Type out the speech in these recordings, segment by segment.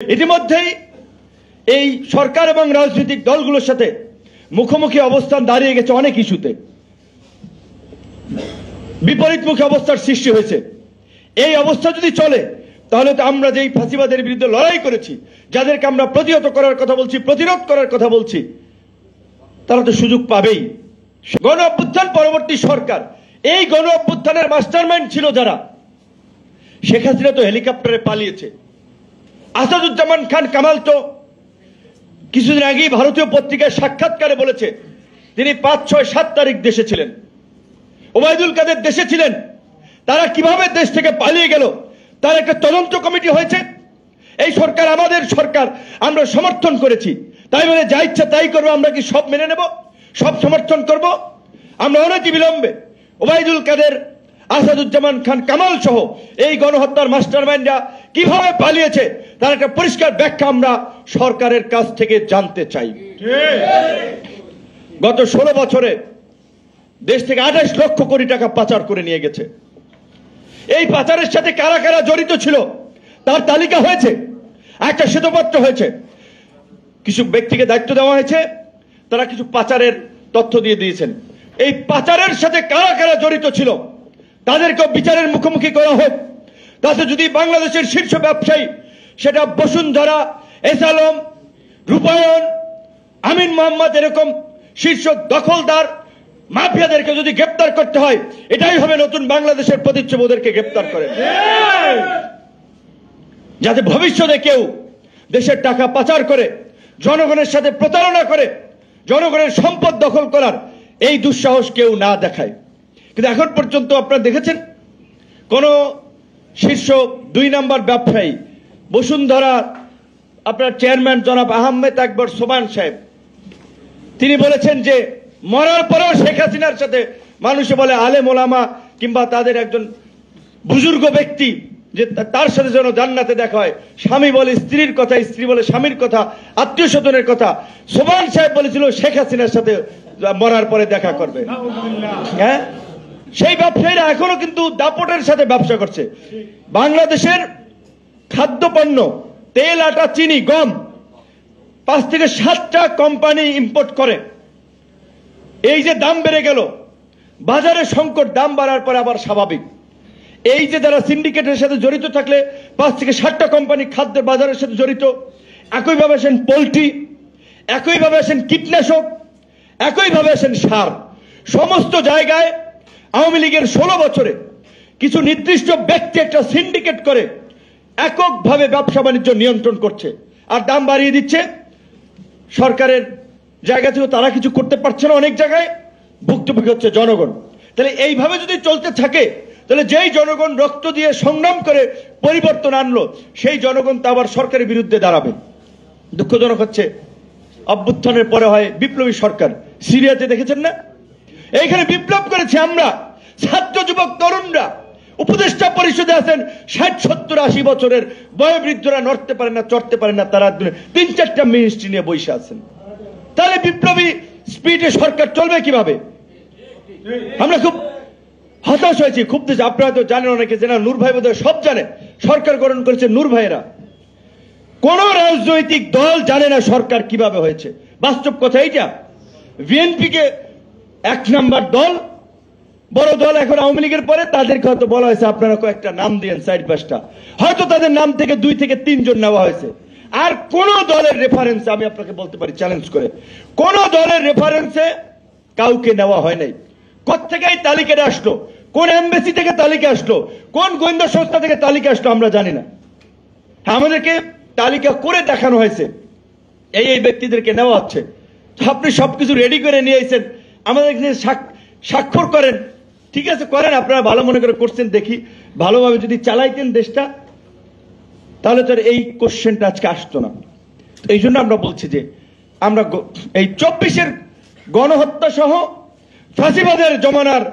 ইতিমধ্যেই এই সরকার এবং রাজনৈতিক দলগুলোর সাথে মুখোমুখি অবস্থান দাঁড়িয়ে গেছে অনেক ইস্যুতে, বিপরীতমুখী অবস্থার সৃষ্টি হয়েছে। এই অবস্থা যদি চলে তাহলে তো আমরা যেই ফাঁসিবাদের বিরুদ্ধে লড়াই করেছি, যাদেরকে আমরা প্রতিহত করার কথা বলছি, প্রতিরোধ করার কথা বলছি, তারা তো সুযোগ পাবেই। গণ অভ্যুত্থান পরবর্তী সরকার, এই গণ অভ্যুত্থানের মাস্টারমাইন্ড ছিল যারা, শেখ হাসিনা তো হেলিকপ্টারে পালিয়েছে। আসাদুজ্জামান খান কামাল তো কিছুদিন আগেই ভারতীয় পত্রিকায় সাক্ষাৎকারে বলেছে তিনি 5, 6, 7 তারিখ দেশে ছিলেন। ওবায়দুল কাদের দেশে ছিলেন। তারা কিভাবে দেশ থেকে পালিয়ে গেল তার একটা তদন্ত কমিটি হয়েছে। এই সরকার আমাদের সরকার, আমরা সমর্থন করেছি, তাই বলে যা ইচ্ছা তাই করবো, আমরা কি সব মেনে নেব, সব সমর্থন করব? আমরা অনতি বিলম্বে ওবায়দুল কাদের, আসাদুজ্জামান খান কামাল সহ এই গণহত্যার মাস্টারমাইন্ডরা কিভাবে পালিয়েছে তার একটা পরিষ্কার ব্যাখ্যা আমরা সরকারের কাছ থেকে জানতে চাই। গত 16 বছরে দেশ থেকে 28 লক্ষ কোটি টাকা পাচার করে নিয়ে গেছে। এই পাচারের সাথে কারা কারা জড়িত ছিল তার তালিকা হয়েছে, একটা শ্বেতপত্র হয়েছে। কিছু ব্যক্তিকে দায়িত্ব দেওয়া হয়েছে, তারা কিছু পাচারের তথ্য দিয়ে দিয়েছেন। এই পাচারের সাথে কারা কারা জড়িত ছিল তাদেরকেও বিচারের মুখোমুখি করা হোক। তাতে যদি বাংলাদেশের শীর্ষ ব্যবসায়ী, সেটা বসুন্ধরা, এস আলম, রূপায়ণ, আমিন মোহাম্মদ, এরকম শীর্ষ দখলদার মাফিয়াদেরকে যদি গ্রেপ্তার করতে হয়, এটাই হবে নতুন বাংলাদেশের প্রতিচ্ছবি। ওদেরকে গ্রেপ্তার করেন যাতে ভবিষ্যতে কেউ দেশের টাকা পাচার করে, জনগণের সাথে প্রতারণা করে, জনগণের সম্পদ দখল করার এই দুঃসাহস কেউ না দেখায়। কিন্তু এখন পর্যন্ত আপনারা দেখেছেন কোন শীর্ষ 2 নম্বর ব্যবসায়ী, বসুন্ধরা আপনার চেয়ারম্যান জনাব আহমেদ আকবর সোবান সাহেব, তিনি বলেছেন যে মরার পরেও শেখ হাসিনার সাথে মানুষে বলে আলেম ওলামা কিংবা তাদের একজন বুজুর্গ ব্যক্তি, যে তার সাথে যেন জান্নাতে দেখা হয়। স্বামী বলে স্ত্রীর কথা, স্ত্রী বলে স্বামীর কথা, আত্মীয় স্বজনের কথা। সোবান সাহেব বলেছিল শেখ হাসিনার সাথে মরার পরে দেখা করবে। হ্যাঁ, সেই ব্যবসায়ীরা এখনো কিন্তু দাপটের সাথে ব্যবসা করছে। বাংলাদেশের খাদ্যপণ্য, তেল, আটা, চিনি, গম 5 থেকে 7টা কোম্পানি ইম্পোর্ট করে। এই যে দাম বেড়ে গেল, বাজারে সংকট, দাম বাড়ার পরে আবার স্বাভাবিক। এই যে যারা সিন্ডিকেটের সাথে জড়িত থাকলে 5 থেকে 7টা কোম্পানি খাদ্যের বাজারের সাথে জড়িত। একইভাবে আসেন পোলট্রি, একইভাবে আসেন কীটনাশক, একইভাবে আসেন সার। সমস্ত জায়গায় আওয়ামী লীগের 16 বছরে কিছু নির্দিষ্ট ব্যক্তি একটা সিন্ডিকেট করে এককভাবে ব্যবসা বাণিজ্য নিয়ন্ত্রণ করছে আর দাম বাড়িয়ে দিচ্ছে। সরকারের জায়গা থেকে তারা কিছু করতে পারছে না, অনেক জায়গায় ভুক্তভোগী হচ্ছে জনগণ। তাহলে এইভাবে যদি চলতে থাকে তাহলে যেই জনগণ রক্ত দিয়ে সংগ্রাম করে পরিবর্তন আনলো, সেই জনগণ তা আবার সরকারের বিরুদ্ধে দাঁড়াবে। দুঃখজনক হচ্ছে অভ্যুত্থানের পরে হয় বিপ্লবী সরকার। সিরিয়াতে দেখেছেন না, এইখানে বিপ্লব করেছে আমরা, ছাত্র যুবক তরুণরা। উপদেষ্টা পরিষদে আছেন 60, 70, 80 বছরের বয়োবৃদ্ধরা, নড়তে পারে না, চড়তে পারে না, তারা 3-4টা মিনিস্ট্রি নিয়ে বসে আছেন। তাহলে বিপ্লবী স্পিডে সরকার চলবে কিভাবে? আমরা খুব হতাশ হয়েছি, খুব দেশ। আপনারা তো জানেন, অনেকে জানা, নূর ভাই বোধহয় সব জানে, সরকার গঠন করেছে নূর ভাইয়েরা। কোন রাজনৈতিক দল জানে না সরকার কিভাবে হয়েছে। বাস্তব কথা এইটা। বিএনপিকে 1 নম্বর দল, বড় দল এখন আওয়ামী লীগের পরে, তাদেরকে হয়তো বলা হয়েছে আপনারা কয়েকটা নাম দিয়েন, 4-5টা, হয়তো তাদের নাম থেকে 2 থেকে 3 জন নেওয়া হয়েছে। আর কোন দলের রেফারেন্স আমি আপনাকে বলতে পারি চ্যালেঞ্জ করে, কোন দলের রেফারেন্সে কাউকে নেওয়া হয় নাই। কোত্থেকে এই তালিকাটা আসলো, কোন এমবেসি থেকে তালিকা আসলো, কোন গোয়েন্দা সংস্থা থেকে তালিকা আসলো আমরা জানি না। আমাদেরকে তালিকা করে দেখানো হয়েছে এই ব্যক্তিদেরকে নেওয়া হচ্ছে। আপনি সবকিছু রেডি করে নিয়ে এসেছেন, আমাদের স্বাক্ষর করেন, ঠিক আছে করেন, আপনারা ভালো মনে করে করছেন। দেখি ভালোভাবে যদি চালাইতেন দেশটা, তাহলে তো এই কোশ্চেনটা আজকে আসতো না। এই জন্য আমরা বলছি যে আমরা এই 24-এর গণহত্যা সহ ফাঁসিবাদের জমানার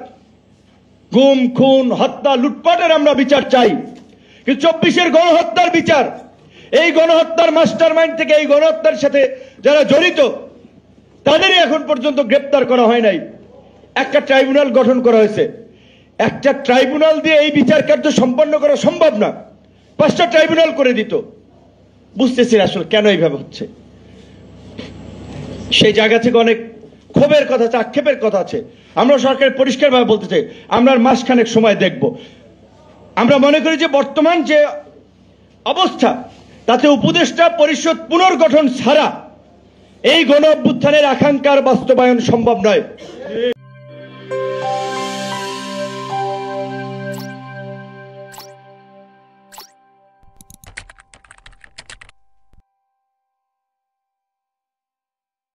গুম, খুন, হত্যা, লুটপাটের আমরা বিচার চাই। কিন্তু 24-এর গণহত্যার বিচার, এই গণহত্যার মাস্টারমাইন্ড থেকে এই গণহত্যার সাথে যারা জড়িত তাদেরই এখন পর্যন্ত গ্রেপ্তার করা হয় নাই। একটা ট্রাইব্যুনাল গঠন করা হয়েছে। একটা ট্রাইব্যুনাল দিয়ে এই বিচার কার্য সম্পন্ন করা সম্ভব না। 5টা ট্রাইব্যুনাল করে দিত। বুঝতেছি না আসলে কেন এইভাবে হচ্ছে। সেই জায়গা থেকে অনেক ক্ষোভের কথা আছে, আক্ষেপের কথা আছে। আমরা সরকার পরিষ্কারভাবে বলতে চাই, আমরা আর মাসখানেক সময় দেখব। আমরা মনে করি যে বর্তমান যে অবস্থা, তাতে উপদেষ্টা পরিষদ পুনর্গঠন ছাড়া এই গণ অভ্যুত্থানের আকাঙ্ক্ষার বাস্তবায়ন সম্ভব নয়।